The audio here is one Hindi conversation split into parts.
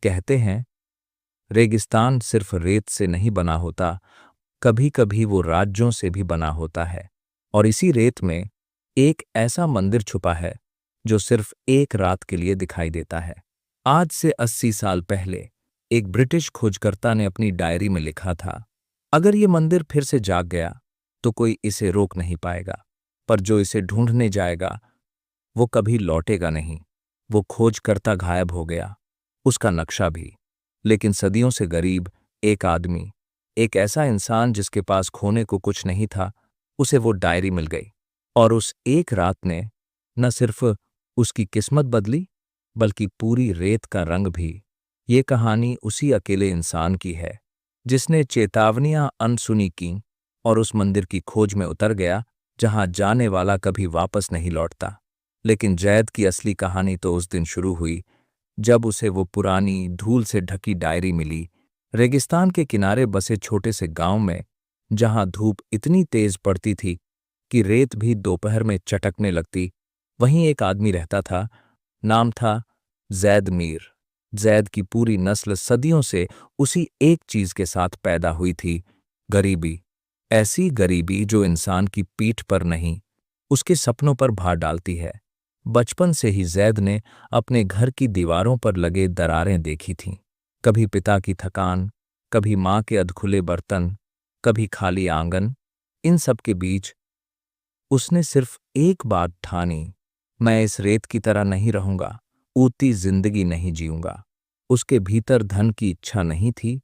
कहते हैं, रेगिस्तान सिर्फ रेत से नहीं बना होता, कभी कभी वो राज्यों से भी बना होता है। और इसी रेत में एक ऐसा मंदिर छुपा है जो सिर्फ एक रात के लिए दिखाई देता है। आज से 80 साल पहले एक ब्रिटिश खोजकर्ता ने अपनी डायरी में लिखा था, अगर ये मंदिर फिर से जाग गया तो कोई इसे रोक नहीं पाएगा, पर जो इसे ढूंढने जाएगा वो कभी लौटेगा नहीं। वो खोजकर्ता गायब हो गया, उसका नक्शा भी। लेकिन सदियों से गरीब एक आदमी, एक ऐसा इंसान जिसके पास खोने को कुछ नहीं था, उसे वो डायरी मिल गई। और उस एक रात ने न सिर्फ उसकी किस्मत बदली, बल्कि पूरी रेत का रंग भी। ये कहानी उसी अकेले इंसान की है जिसने चेतावनियां अनसुनी की और उस मंदिर की खोज में उतर गया जहां जाने वाला कभी वापस नहीं लौटता। लेकिन जैद की असली कहानी तो उस दिन शुरू हुई जब उसे वो पुरानी धूल से ढकी डायरी मिली, रेगिस्तान के किनारे बसे छोटे से गांव में, जहां धूप इतनी तेज पड़ती थी कि रेत भी दोपहर में चटकने लगती। वहीं एक आदमी रहता था, नाम था जैद मीर। जैद की पूरी नस्ल सदियों से उसी एक चीज के साथ पैदा हुई थी, गरीबी। ऐसी गरीबी जो इंसान की पीठ पर नहीं, उसके सपनों पर भार डालती है। बचपन से ही जैद ने अपने घर की दीवारों पर लगे दरारें देखी थीं। कभी पिता की थकान, कभी माँ के अधखुले बर्तन, कभी खाली आंगन। इन सब के बीच उसने सिर्फ एक बात ठानी, मैं इस रेत की तरह नहीं रहूंगा, ऊती जिंदगी नहीं जीऊंगा। उसके भीतर धन की इच्छा नहीं थी,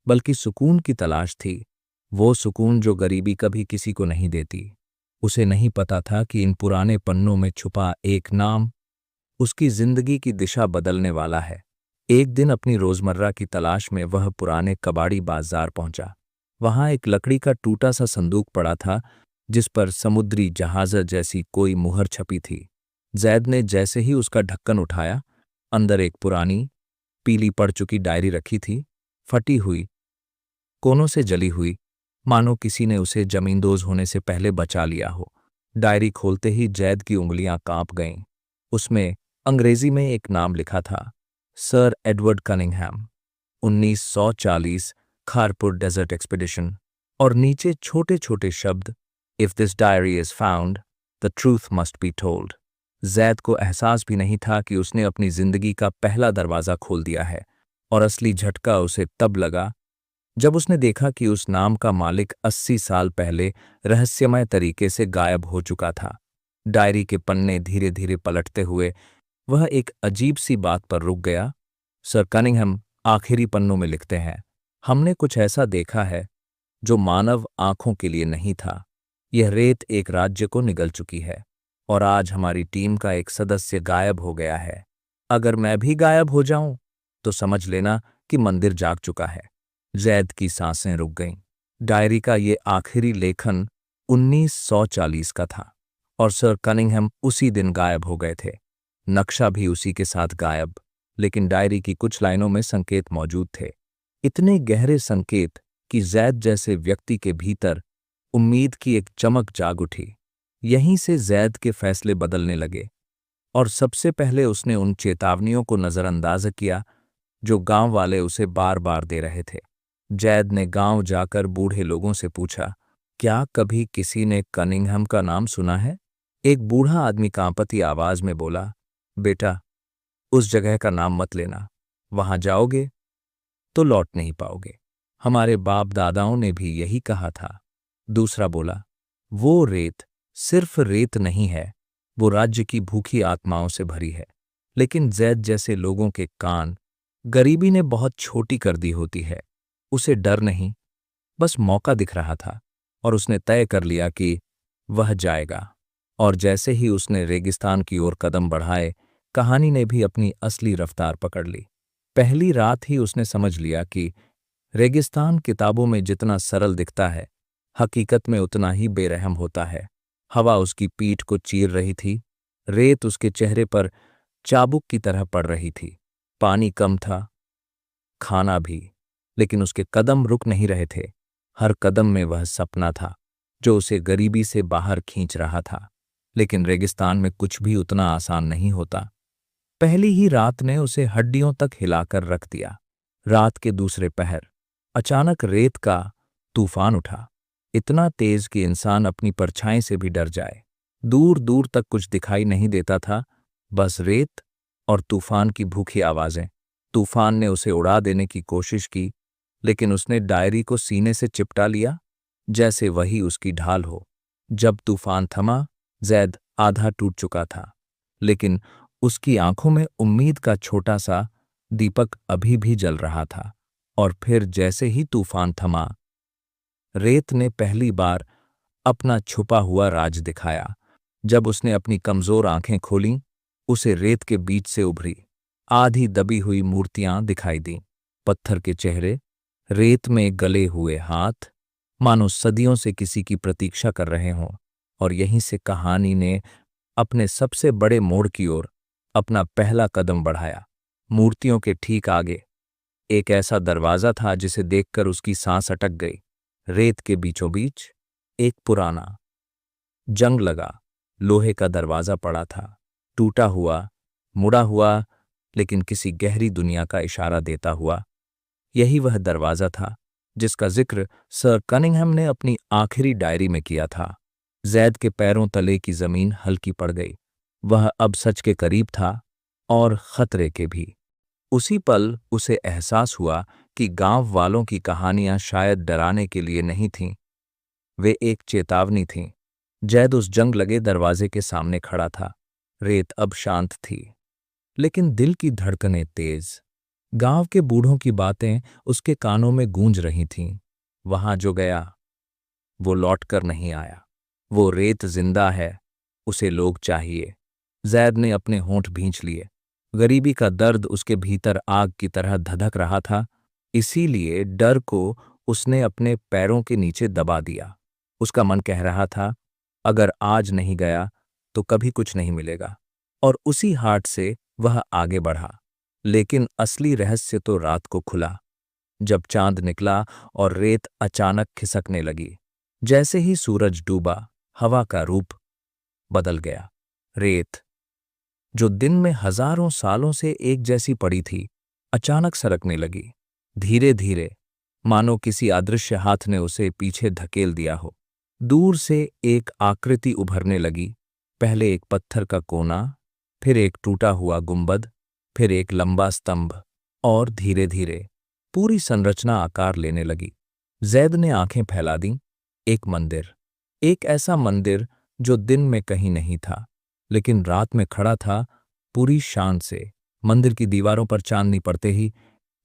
बल्कि सुकून की तलाश थी। वो सुकून जो गरीबी कभी किसी को नहीं देती। उसे नहीं पता था कि इन पुराने पन्नों में छुपा एक नाम उसकी जिंदगी की दिशा बदलने वाला है। एक दिन अपनी रोजमर्रा की तलाश में वह पुराने कबाड़ी बाजार पहुंचा। वहां एक लकड़ी का टूटा सा संदूक पड़ा था जिस पर समुद्री जहाज जैसी कोई मुहर छपी थी। जैद ने जैसे ही उसका ढक्कन उठाया, अंदर एक पुरानी पीली पड़ चुकी डायरी रखी थी, फटी हुई, कोनों से जली हुई, मानो किसी ने उसे जमींदोज होने से पहले बचा लिया हो। डायरी खोलते ही जैद की उंगलियां कांप गईं। उसमें अंग्रेजी में एक नाम लिखा था, sir Edward Cunningham, 1940, Kharpur desert expedition. और नीचे छोटे छोटे शब्द, if this diary is found the truth must be told. Zaid को एहसास भी नहीं था कि उसने अपनी जिंदगी का पहला दरवाजा खोल दिया है। और असली झटका उसे तब लगा जब उसने देखा कि उस नाम का मालिक 80 साल पहले रहस्यमय तरीके से गायब हो चुका था। डायरी के पन्ने धीरे धीरे पलटते हुए वह एक अजीब सी बात पर रुक गया। सर कनिंघम आखिरी पन्नों में लिखते हैं, हमने कुछ ऐसा देखा है जो मानव आंखों के लिए नहीं था। यह रेत एक राज्य को निगल चुकी है और आज हमारी टीम का एक सदस्य गायब हो गया है। अगर मैं भी गायब हो जाऊं तो समझ लेना कि मंदिर जाग चुका है। जैद की सांसें रुक गईं। डायरी का ये आखिरी लेखन 1940 का था और सर कनिंघम उसी दिन गायब हो गए थे। नक्शा भी उसी के साथ गायब, लेकिन डायरी की कुछ लाइनों में संकेत मौजूद थे। इतने गहरे संकेत कि जैद जैसे व्यक्ति के भीतर उम्मीद की एक चमक जाग उठी। यहीं से जैद के फैसले बदलने लगे और सबसे पहले उसने उन चेतावनियों को नजरअंदाज किया जो गांव वाले उसे बार बार दे रहे थे। जैद ने गांव जाकर बूढ़े लोगों से पूछा, क्या कभी किसी ने कनिंघम का नाम सुना है? एक बूढ़ा आदमी कांपती आवाज में बोला, बेटा, उस जगह का नाम मत लेना। वहां जाओगे तो लौट नहीं पाओगे। हमारे बाप दादाओं ने भी यही कहा था। दूसरा बोला, वो रेत सिर्फ रेत नहीं है, वो राज्य की भूखी आत्माओं से भरी है। लेकिन जैद जैसे लोगों के कान गरीबी ने बहुत छोटी कर दी होती है। उसे डर नहीं, बस मौका दिख रहा था और उसने तय कर लिया कि वह जाएगा। और जैसे ही उसने रेगिस्तान की ओर कदम बढ़ाए, कहानी ने भी अपनी असली रफ्तार पकड़ ली। पहली रात ही उसने समझ लिया कि रेगिस्तान किताबों में जितना सरल दिखता है, हकीकत में उतना ही बेरहम होता है। हवा उसकी पीठ को चीर रही थी, रेत उसके चेहरे पर चाबुक की तरह पड़ रही थी। पानी कम था, खाना भी, लेकिन उसके कदम रुक नहीं रहे थे। हर कदम में वह सपना था जो उसे गरीबी से बाहर खींच रहा था। लेकिन रेगिस्तान में कुछ भी उतना आसान नहीं होता। पहली ही रात ने उसे हड्डियों तक हिलाकर रख दिया। रात के दूसरे पहर अचानक रेत का तूफान उठा, इतना तेज कि इंसान अपनी परछाई से भी डर जाए। दूर दूर तक कुछ दिखाई नहीं देता था, बस रेत और तूफान की भूखी आवाजें। तूफान ने उसे उड़ा देने की कोशिश की, लेकिन उसने डायरी को सीने से चिपटा लिया, जैसे वही उसकी ढाल हो। जब तूफान थमा, जैद आधा टूट चुका था, लेकिन उसकी आंखों में उम्मीद का छोटा सा दीपक अभी भी जल रहा था। और फिर जैसे ही तूफान थमा, रेत ने पहली बार अपना छुपा हुआ राज दिखाया। जब उसने अपनी कमजोर आंखें खोलीं, उसे रेत के बीच से उभरी आधी दबी हुई मूर्तियां दिखाई दीं। पत्थर के चेहरे, रेत में गले हुए हाथ, मानो सदियों से किसी की प्रतीक्षा कर रहे हों। और यहीं से कहानी ने अपने सबसे बड़े मोड़ की ओर अपना पहला कदम बढ़ाया। मूर्तियों के ठीक आगे एक ऐसा दरवाजा था जिसे देखकर उसकी सांस अटक गई। रेत के बीचों बीच एक पुराना, जंग लगा लोहे का दरवाजा पड़ा था, टूटा हुआ, मुड़ा हुआ, लेकिन किसी गहरी दुनिया का इशारा देता हुआ। यही वह दरवाजा था जिसका जिक्र सर कनिंघम ने अपनी आखिरी डायरी में किया था। जैद के पैरों तले की जमीन हल्की पड़ गई। वह अब सच के करीब था, और खतरे के भी। उसी पल उसे एहसास हुआ कि गांव वालों की कहानियां शायद डराने के लिए नहीं थीं, वे एक चेतावनी थीं। जैद उस जंग लगे दरवाजे के सामने खड़ा था। रेत अब शांत थी, लेकिन दिल की धड़कनें तेज। गांव के बूढ़ों की बातें उसके कानों में गूंज रही थीं। वहां जो गया, वो लौट कर नहीं आया। वो रेत जिंदा है, उसे लोग चाहिए। जैद ने अपने होंठ भींच लिए। गरीबी का दर्द उसके भीतर आग की तरह धधक रहा था, इसीलिए डर को उसने अपने पैरों के नीचे दबा दिया। उसका मन कह रहा था, अगर आज नहीं गया तो कभी कुछ नहीं मिलेगा। और उसी हाट से वह आगे बढ़ा। लेकिन असली रहस्य तो रात को खुला, जब चांद निकला और रेत अचानक खिसकने लगी। जैसे ही सूरज डूबा, हवा का रूप बदल गया। रेत, जो दिन में हजारों सालों से एक जैसी पड़ी थी, अचानक सरकने लगी, धीरे धीरे, मानो किसी अदृश्य हाथ ने उसे पीछे धकेल दिया हो। दूर से एक आकृति उभरने लगी, पहले एक पत्थर का कोना, फिर एक टूटा हुआ गुंबद, फिर एक लंबा स्तंभ, और धीरे धीरे पूरी संरचना आकार लेने लगी। जैद ने आंखें फैला दीं। एक मंदिर, एक ऐसा मंदिर जो दिन में कहीं नहीं था, लेकिन रात में खड़ा था पूरी शान से। मंदिर की दीवारों पर चांदनी पड़ते ही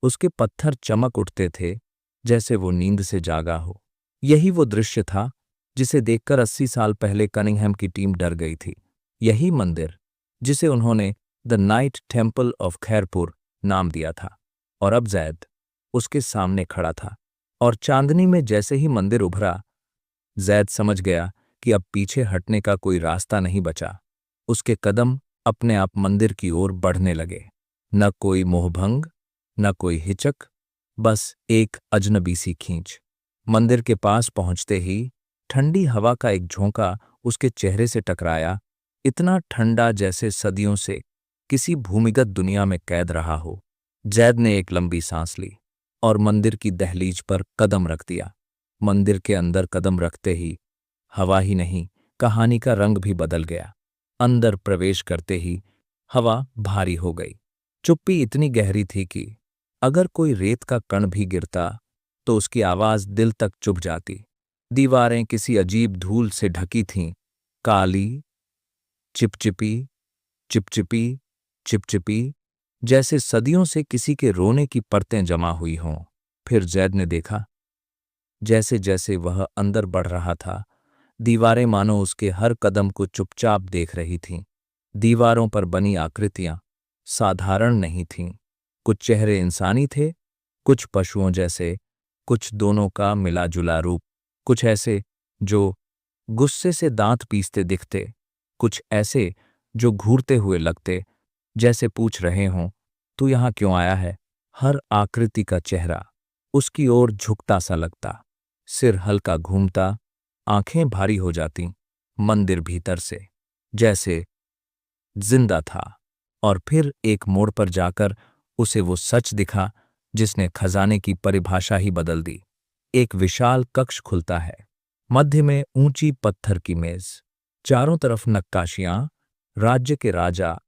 उसके पत्थर चमक उठते थे, जैसे वो नींद से जागा हो। यही वो दृश्य था जिसे देखकर 80 साल पहले कनिंघम की टीम डर गई थी। यही मंदिर जिसे उन्होंने the night temple of Khairpur नाम दिया था। और अब जैद उसके सामने खड़ा था, और चांदनी में जैसे ही मंदिर उभरा, जैद समझ गया कि अब पीछे हटने का कोई रास्ता नहीं बचा। उसके कदम अपने आप मंदिर की ओर बढ़ने लगे। न कोई मोहभंग, न कोई हिचक, बस एक अजनबी सी खींच। मंदिर के पास पहुंचते ही ठंडी हवा का एक झोंका उसके चेहरे से टकराया, इतना ठंडा जैसे सदियों से किसी भूमिगत दुनिया में कैद रहा हो। जैद ने एक लंबी सांस ली और मंदिर की दहलीज पर कदम रख दिया। मंदिर के अंदर कदम रखते ही हवा ही नहीं, कहानी का रंग भी बदल गया। अंदर प्रवेश करते ही हवा भारी हो गई। चुप्पी इतनी गहरी थी कि अगर कोई रेत का कण भी गिरता तो उसकी आवाज दिल तक चुभ जाती। दीवारें किसी अजीब धूल से ढकी थीं, काली, चिपचिपी, चिपचिपी, चिपचिपी, जैसे सदियों से किसी के रोने की परतें जमा हुई हों। फिर जैद ने देखा, जैसे जैसे वह अंदर बढ़ रहा था, दीवारें मानो उसके हर कदम को चुपचाप देख रही थीं। दीवारों पर बनी आकृतियां साधारण नहीं थीं। कुछ चेहरे इंसानी थे, कुछ पशुओं जैसे, कुछ दोनों का मिला जुला रूप, कुछ ऐसे जो गुस्से से दांत पीसते दिखते, कुछ ऐसे जो घूरते हुए लगते, जैसे पूछ रहे हों, तू यहाँ क्यों आया है। हर आकृति का चेहरा उसकी ओर झुकता सा लगता, सिर हल्का घूमता, आंखें भारी हो जाती। मंदिर भीतर से जैसे जिंदा था, और फिर एक मोड़ पर जाकर उसे वो सच दिखा जिसने खजाने की परिभाषा ही बदल दी। एक विशाल कक्ष खुलता है। मध्य में ऊंची पत्थर की मेज, चारों तरफ नक्काशियां, राज्य के राजा,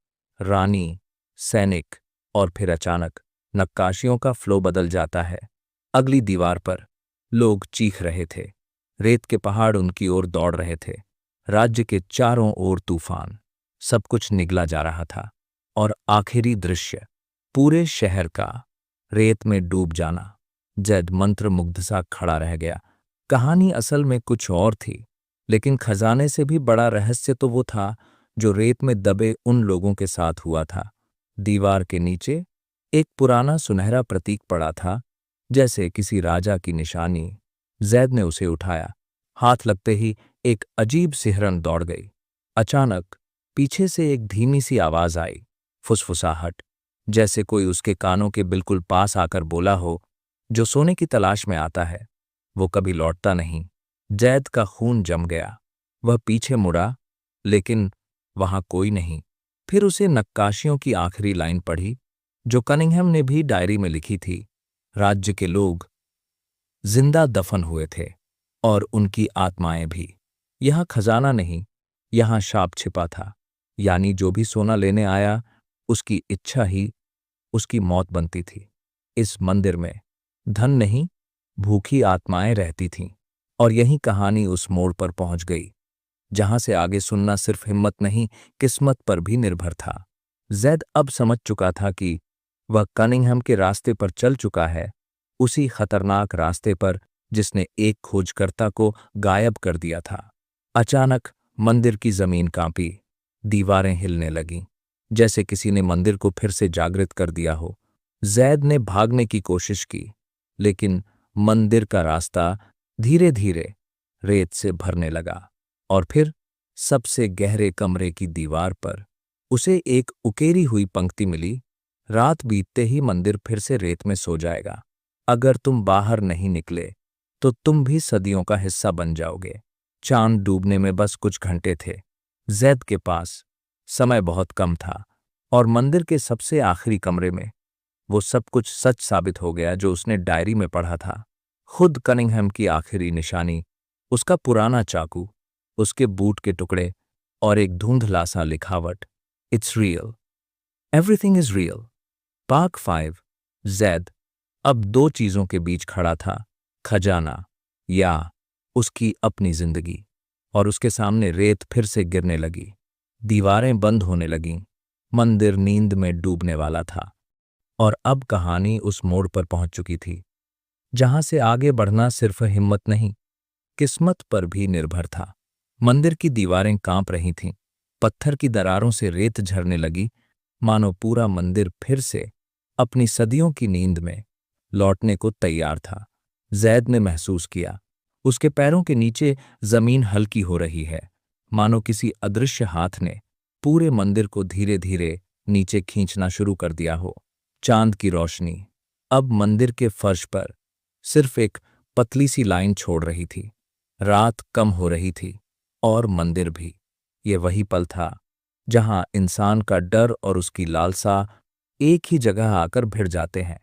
रानी, सैनिक, और फिर अचानक नक्काशियों का फ्लो बदल जाता है। अगली दीवार पर लोग चीख रहे थे। रेत के पहाड़ उनकी ओर दौड़ रहे थे। राज्य के चारों ओर तूफान, सब कुछ निगला जा रहा था। और आखिरी दृश्य, पूरे शहर का रेत में डूब जाना। जैद मंत्रमुग्ध सा खड़ा रह गया। कहानी असल में कुछ और थी, लेकिन खजाने से भी बड़ा रहस्य तो वो था जो रेत में दबे उन लोगों के साथ हुआ था। दीवार के नीचे एक पुराना सुनहरा प्रतीक पड़ा था, जैसे किसी राजा की निशानी। जैद ने उसे उठाया। हाथ लगते ही एक अजीब सिहरन दौड़ गई। अचानक पीछे से एक धीमी सी आवाज आई, फुसफुसाहट, जैसे कोई उसके कानों के बिल्कुल पास आकर बोला हो, जो सोने की तलाश में आता है वो कभी लौटता नहीं। जैद का खून जम गया। वह पीछे मुड़ा, लेकिन वहां कोई नहीं। फिर उसे नक्काशियों की आखिरी लाइन पढ़ी, जो कनिंघम ने भी डायरी में लिखी थी। राज्य के लोग जिंदा दफन हुए थे, और उनकी आत्माएं भी। यहां खजाना नहीं, यहां शाप छिपा था। यानी जो भी सोना लेने आया, उसकी इच्छा ही उसकी मौत बनती थी। इस मंदिर में धन नहीं, भूखी आत्माएं रहती थीं। और यही कहानी उस मोड़ पर पहुंच गई, जहां से आगे सुनना सिर्फ हिम्मत नहीं, किस्मत पर भी निर्भर था। जैद अब समझ चुका था कि वह कनिंघम के रास्ते पर चल चुका है, उसी खतरनाक रास्ते पर जिसने एक खोजकर्ता को गायब कर दिया था। अचानक मंदिर की जमीन कांपी, दीवारें हिलने लगीं, जैसे किसी ने मंदिर को फिर से जागृत कर दिया हो। जैद ने भागने की कोशिश की, लेकिन मंदिर का रास्ता धीरे धीरे रेत से भरने लगा। और फिर सबसे गहरे कमरे की दीवार पर उसे एक उकेरी हुई पंक्ति मिली, रात बीतते ही मंदिर फिर से रेत में सो जाएगा। अगर तुम बाहर नहीं निकले तो तुम भी सदियों का हिस्सा बन जाओगे। चांद डूबने में बस कुछ घंटे थे। जैद के पास समय बहुत कम था, और मंदिर के सबसे आखिरी कमरे में वो सब कुछ सच साबित हो गया जो उसने डायरी में पढ़ा था। खुद कनिंघम की आखिरी निशानी, उसका पुराना चाकू, उसके बूट के टुकड़े, और एक धुंधला सा लिखावट, it's real, everything is real. Part 5। Zaid अब दो चीजों के बीच खड़ा था, खजाना या उसकी अपनी जिंदगी। और उसके सामने रेत फिर से गिरने लगी, दीवारें बंद होने लगीं, मंदिर नींद में डूबने वाला था। और अब कहानी उस मोड़ पर पहुंच चुकी थी, जहां से आगे बढ़ना सिर्फ हिम्मत नहीं, किस्मत पर भी निर्भर था। मंदिर की दीवारें कांप रही थीं, पत्थर की दरारों से रेत झरने लगी, मानो पूरा मंदिर फिर से अपनी सदियों की नींद में लौटने को तैयार था। जैद ने महसूस किया, उसके पैरों के नीचे जमीन हल्की हो रही है, मानो किसी अदृश्य हाथ ने पूरे मंदिर को धीरे धीरे नीचे खींचना शुरू कर दिया हो। चांद की रोशनी अब मंदिर के फर्श पर सिर्फ एक पतली सी लाइन छोड़ रही थी। रात कम हो रही थी, और मंदिर भी। ये वही पल था जहां इंसान का डर और उसकी लालसा एक ही जगह आकर भिड़ जाते हैं।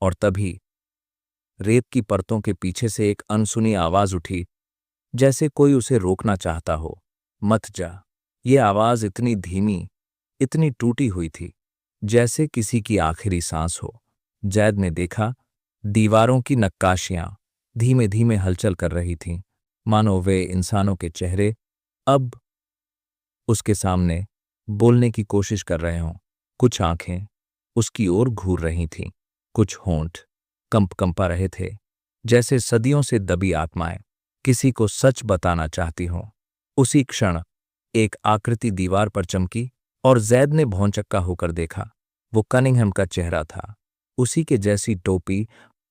और तभी रेत की परतों के पीछे से एक अनसुनी आवाज उठी, जैसे कोई उसे रोकना चाहता हो। मत जा। ये आवाज इतनी धीमी, इतनी टूटी हुई थी, जैसे किसी की आखिरी सांस हो। जैद ने देखा, दीवारों की नक्काशियां धीमे धीमे हलचल कर रही थीं, मानो वे इंसानों के चेहरे अब उसके सामने बोलने की कोशिश कर रहे हों। कुछ आंखें उसकी ओर घूर रही थीं, कुछ होंठ कंपा रहे थे, जैसे सदियों से दबी आत्माएं किसी को सच बताना चाहती हों। उसी क्षण एक आकृति दीवार पर चमकी, और जैद ने भौंचक्का होकर देखा। वो कनिंघम का चेहरा था, उसी के जैसी टोपी,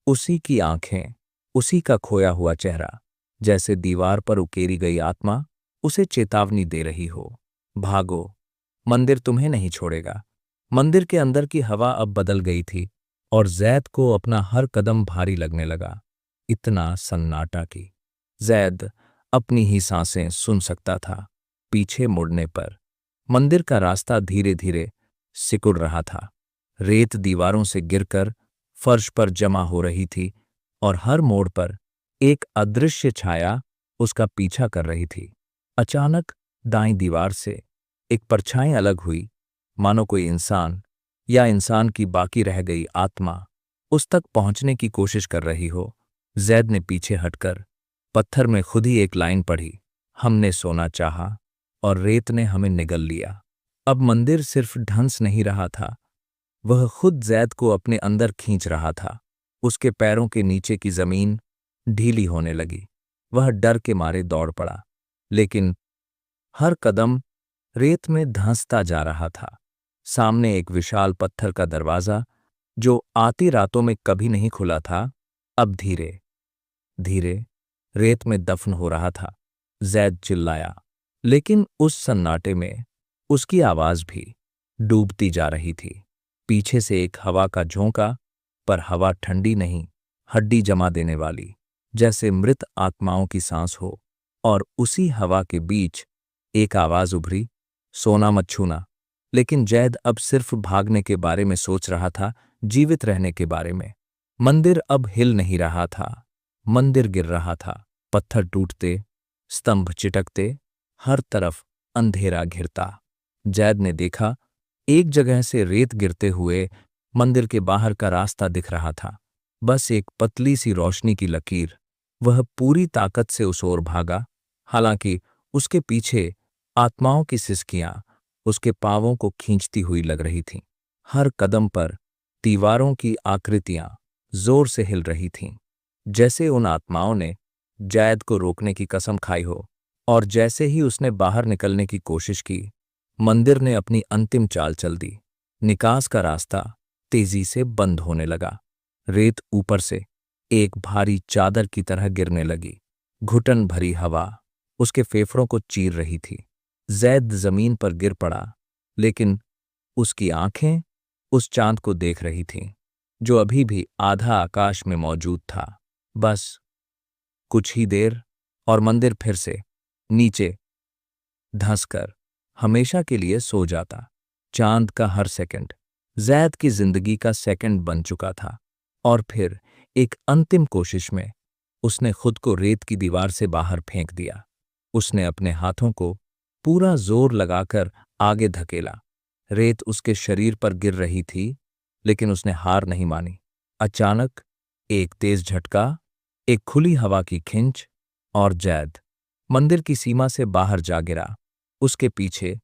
उसी की आंखें, उसी का खोया हुआ चेहरा, जैसे दीवार पर उकेरी गई आत्मा उसे चेतावनी दे रही हो, भागो, मंदिर तुम्हें नहीं छोड़ेगा। मंदिर के अंदर की हवा अब बदल गई थी, और जैद को अपना हर कदम भारी लगने लगा। इतना सन्नाटा कि जैद अपनी ही सांसें सुन सकता था। पीछे मुड़ने पर मंदिर का रास्ता धीरे धीरे सिकुड़ रहा था। रेत दीवारों से गिरकर फर्श पर जमा हो रही थी और हर मोड़ पर एक अदृश्य छाया उसका पीछा कर रही थी। अचानक दाईं दीवार से एक परछाई अलग हुई, मानो कोई इंसान या इंसान की बाकी रह गई आत्मा उस तक पहुंचने की कोशिश कर रही हो। जैद ने पीछे हटकर पत्थर में खुद ही एक लाइन पढ़ी, हमने सोना चाहा और रेत ने हमें निगल लिया। अब मंदिर सिर्फ ढंस नहीं रहा था, वह खुद जैद को अपने अंदर खींच रहा था। उसके पैरों के नीचे की जमीन ढीली होने लगी। वह डर के मारे दौड़ पड़ा, लेकिन हर कदम रेत में धंसता जा रहा था। सामने एक विशाल पत्थर का दरवाजा, जो आती रातों में कभी नहीं खुला था, अब धीरे धीरे रेत में दफन हो रहा था। जैद चिल्लाया, लेकिन उस सन्नाटे में उसकी आवाज भी डूबती जा रही थी। पीछे से एक हवा का झोंका, पर हवा ठंडी नहीं, हड्डी जमा देने वाली, जैसे मृत आत्माओं की सांस हो। और उसी हवा के बीच एक आवाज उभरी, सोना मत छूना। लेकिन जैद अब सिर्फ भागने के बारे में सोच रहा था, जीवित रहने के बारे में। मंदिर अब हिल नहीं रहा था, मंदिर गिर रहा था। पत्थर टूटते, स्तंभ चिटकते, हर तरफ अंधेरा घिरता। जैद ने देखा, एक जगह से रेत गिरते हुए मंदिर के बाहर का रास्ता दिख रहा था, बस एक पतली सी रोशनी की लकीर। वह पूरी ताकत से उस ओर भागा, हालांकि उसके पीछे आत्माओं की सिसकियां उसके पांवों को खींचती हुई लग रही थीं। हर कदम पर दीवारों की आकृतियां जोर से हिल रही थीं, जैसे उन आत्माओं ने जैद को रोकने की कसम खाई हो। और जैसे ही उसने बाहर निकलने की कोशिश की, मंदिर ने अपनी अंतिम चाल चल दी। निकास का रास्ता तेजी से बंद होने लगा। रेत ऊपर से एक भारी चादर की तरह गिरने लगी। घुटन भरी हवा उसके फेफड़ों को चीर रही थी। जैद जमीन पर गिर पड़ा, लेकिन उसकी आंखें उस चांद को देख रही थीं, जो अभी भी आधा आकाश में मौजूद था। बस कुछ ही देर और मंदिर फिर से नीचे धंसकर हमेशा के लिए सो जाता। चांद का हर सेकंड जैद की जिंदगी का सेकंड बन चुका था। और फिर एक अंतिम कोशिश में उसने खुद को रेत की दीवार से बाहर फेंक दिया। उसने अपने हाथों को पूरा जोर लगाकर आगे धकेला। रेत उसके शरीर पर गिर रही थी, लेकिन उसने हार नहीं मानी। अचानक एक तेज झटका, एक खुली हवा की खिंच, और जैद मंदिर की सीमा से बाहर जा गिरा। उसके पीछे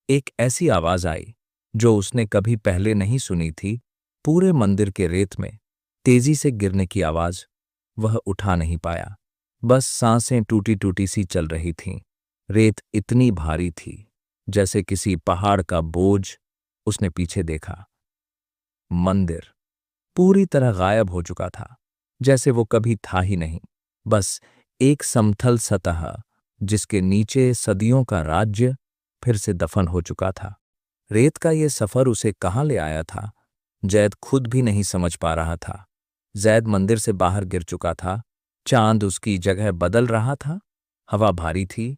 एक ऐसी आवाज आई जो उसने कभी पहले नहीं सुनी थी, पूरे मंदिर के रेत में तेजी से गिरने की आवाज। वह उठा नहीं पाया, बस सांसें टूटी टूटी सी चल रही थीं। रेत इतनी भारी थी जैसे किसी पहाड़ का बोझ। उसने पीछे देखा, मंदिर पूरी तरह गायब हो चुका था, जैसे वो कभी था ही नहीं। बस एक समतल सतह, जिसके नीचे सदियों का राज्य फिर से दफन हो चुका था। रेत का ये सफर उसे कहाँ ले आया था, जैद खुद भी नहीं समझ पा रहा था। जैद मंदिर से बाहर गिर चुका था, चांद उसकी जगह बदल रहा था, हवा भारी थी,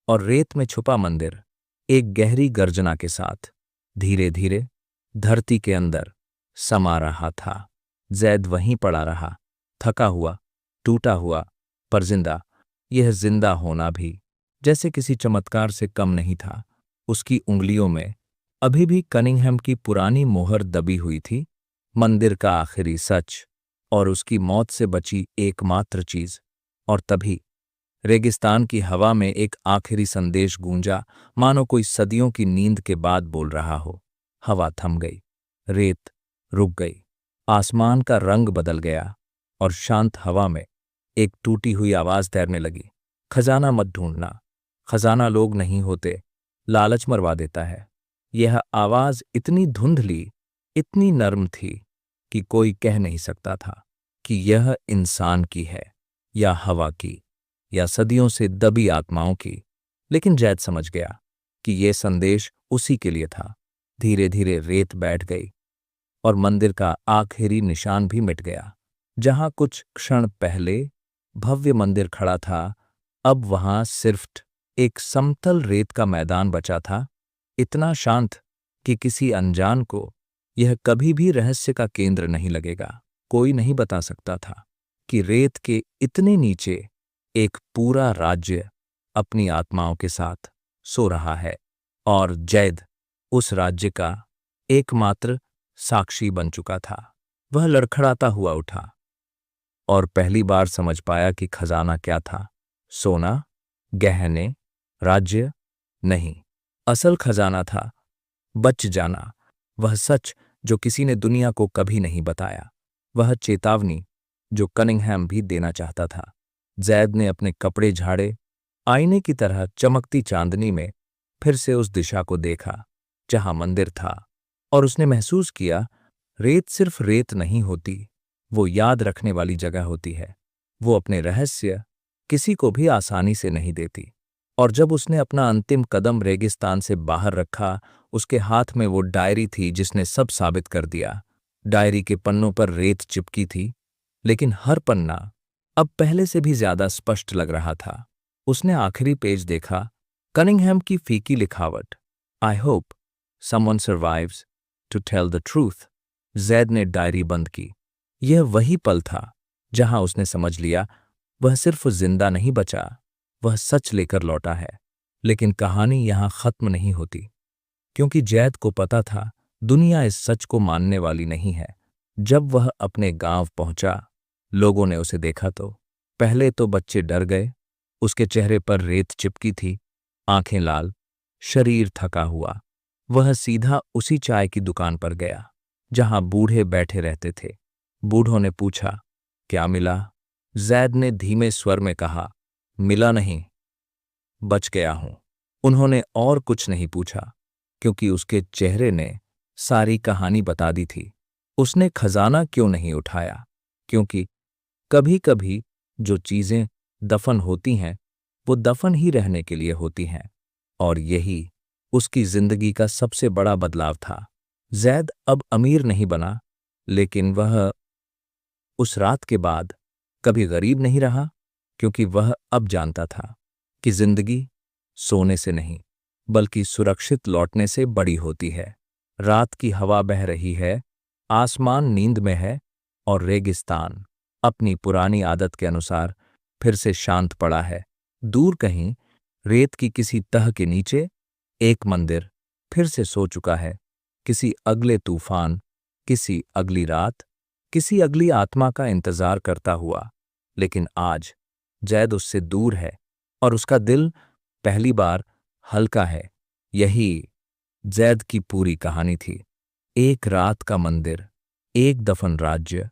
और रेत में छुपा मंदिर एक गहरी गर्जना के साथ धीरे धीरे धरती के अंदर समा रहा था। जैद वहीं पड़ा रहा, थका हुआ, टूटा हुआ, पर जिंदा। यह जिंदा होना भी जैसे किसी चमत्कार से कम नहीं था। उसकी उंगलियों में अभी भी कनिंघम की पुरानी मोहर दबी हुई थी, मंदिर का आखिरी सच और उसकी मौत से बची एकमात्र चीज। और तभी रेगिस्तान की हवा में एक आखिरी संदेश गूंजा, मानो कोई सदियों की नींद के बाद बोल रहा हो। हवा थम गई, रेत रुक गई, आसमान का रंग बदल गया, और शांत हवा में एक टूटी हुई आवाज तैरने लगी, खजाना मत ढूंढना, खजाना लोग नहीं होते, लालच मरवा देता है। यह आवाज इतनी धुंधली, इतनी नर्म थी कि कोई कह नहीं सकता था कि यह इंसान की है, या हवा की, या सदियों से दबी आत्माओं की। लेकिन जैद समझ गया कि यह संदेश उसी के लिए था। धीरे धीरे रेत बैठ गई, और मंदिर का आखिरी निशान भी मिट गया। जहां कुछ क्षण पहले भव्य मंदिर खड़ा था, अब वहां सिर्फ एक समतल रेत का मैदान बचा था, इतना शांत कि किसी अनजान को यह कभी भी रहस्य का केंद्र नहीं लगेगा। कोई नहीं बता सकता था कि रेत के इतने नीचे एक पूरा राज्य अपनी आत्माओं के साथ सो रहा है, और जैद उस राज्य का एकमात्र साक्षी बन चुका था। वह लड़खड़ाता हुआ उठा और पहली बार समझ पाया कि खजाना क्या था। सोना, गहने, राज्य नहीं, असल खजाना था बच जाना। वह सच जो किसी ने दुनिया को कभी नहीं बताया, वह चेतावनी जो कनिंघम भी देना चाहता था। जैद ने अपने कपड़े झाड़े, आईने की तरह चमकती चांदनी में फिर से उस दिशा को देखा जहां मंदिर था, और उसने महसूस किया रेत सिर्फ रेत नहीं होती, वो याद रखने वाली जगह होती है। वो अपने रहस्य किसी को भी आसानी से नहीं देती। और जब उसने अपना अंतिम कदम रेगिस्तान से बाहर रखा, उसके हाथ में वो डायरी थी जिसने सब साबित कर दिया। डायरी के पन्नों पर रेत चिपकी थी, लेकिन हर पन्ना अब पहले से भी ज्यादा स्पष्ट लग रहा था। उसने आखिरी पेज देखा, कनिंघम की फीकी लिखावट, I hope someone survives to tell the truth. Zaid ने डायरी बंद की। यह वही पल था जहां उसने समझ लिया वह सिर्फ जिंदा नहीं बचा, वह सच लेकर लौटा है। लेकिन कहानी यहां खत्म नहीं होती, क्योंकि जैद को पता था दुनिया इस सच को मानने वाली नहीं है। जब वह अपने गांव पहुंचा, लोगों ने उसे देखा तो पहले तो बच्चे डर गए। उसके चेहरे पर रेत चिपकी थी, आंखें लाल, शरीर थका हुआ। वह सीधा उसी चाय की दुकान पर गया जहां बूढ़े बैठे रहते थे। बूढ़ों ने पूछा, क्या मिला? जैद ने धीमे स्वर में कहा, मिला नहीं, बच गया हूं। उन्होंने और कुछ नहीं पूछा, क्योंकि उसके चेहरे ने सारी कहानी बता दी थी। उसने खजाना क्यों नहीं उठाया? क्योंकि कभी कभी जो चीजें दफन होती हैं, वो दफन ही रहने के लिए होती हैं। और यही उसकी जिंदगी का सबसे बड़ा बदलाव था। जैद अब अमीर नहीं बना, लेकिन वह उस रात के बाद कभी गरीब नहीं रहा, क्योंकि वह अब जानता था कि जिंदगी सोने से नहीं, बल्कि सुरक्षित लौटने से बड़ी होती है। रात की हवा बह रही है, आसमान नींद में है, और रेगिस्तान अपनी पुरानी आदत के अनुसार फिर से शांत पड़ा है। दूर कहीं रेत की किसी तह के नीचे एक मंदिर फिर से सो चुका है, किसी अगले तूफान, किसी अगली रात, किसी अगली आत्मा का इंतजार करता हुआ। लेकिन आज जैद उससे दूर है, और उसका दिल पहली बार हल्का है। यही जैद की पूरी कहानी थी। एक रात का मंदिर, एक दफन राज्य,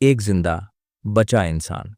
एक जिंदा बचा इंसान।